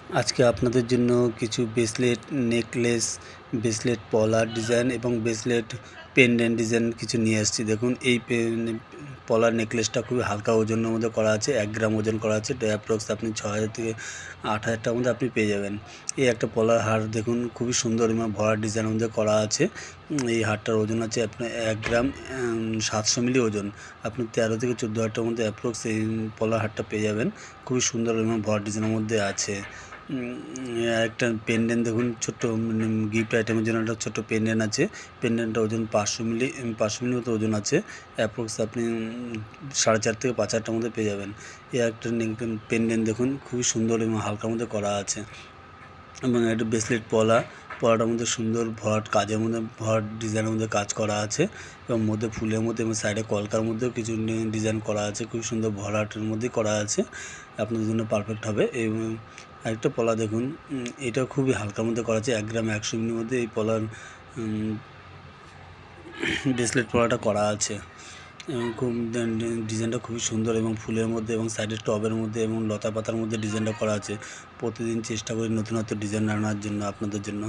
আজকে আপনাদের জন্য কিছু ব্রেসলেট, নেকলেস, ব্রেসলেট পলার ডিজাইন এবং ব্রেসলেট পেন্ডেন্ট ডিজাইন কিছু নিয়ে এসেছি। দেখুন এই পলার নেকলেসটা খুবই হালকা ওজনের মধ্যে করা আছে, 1 গ্রাম ওজন করা আছে। এটা অ্যাপ্রক্স আপনি 6,000 থেকে 8,000 টাকার মধ্যে আপনি পেয়ে যাবেন। এই একটা পলার হার দেখুন খুবই সুন্দর এবং ভরাট ডিজাইনের মধ্যে করা আছে। এই হারটার ওজন আছে আপনার 1 গ্রাম 700 মিলি ওজন। আপনি 13 থেকে 14,000 টাকার মধ্যে অ্যাপ্রক্স এই পলার হারটা পেয়ে যাবেন। খুবই সুন্দর এবং ভরাট ডিজাইনের মধ্যে আছে। একটা পেনডেন্ট দেখুন, ছোট্ট গিফট আইটেমের জন্য একটা ছোট্ট পেনডেন্ট আছে। পেনডেন্টটা ওজন 500 মিলি মতো ওজন আছে। অ্যাপ্রক্স আপনি 4.5 থেকে 5,000 টাকার মধ্যে পেয়ে যাবেন। এই একটা পেনডেন্ট দেখুন খুবই সুন্দর এবং হালকার মধ্যে করা আছে। এবং একটা ব্রেসলেট পলাটার মধ্যে সুন্দর ভরাট কাজের মধ্যে, ভরাট ডিজাইনের মধ্যে কাজ করা আছে এবং মধ্যে ফুলের মধ্যে এবং সাইডে কলকার মধ্যেও কিছু ডিজাইন করা আছে। খুব সুন্দর ভরাটের মধ্যেই করা আছে, আপনাদের জন্য পারফেক্ট হবে। এবং আরেকটা পলা দেখুন, এটা খুবই হালকার মধ্যে করা আছে। 1 গ্রাম 100 মিলির মধ্যে এই পলার ব্রেসলেট পলাটা করা আছে। এবং খুব ডিজাইনটা খুবই সুন্দর এবং ফুলের মধ্যে এবং সাইডের টবের মধ্যে এবং লতা পাতার মধ্যে ডিজাইনটা করা আছে। প্রতিদিন চেষ্টা করি নতুনত্ব ডিজাইন আনার জন্য আপনাদের জন্য।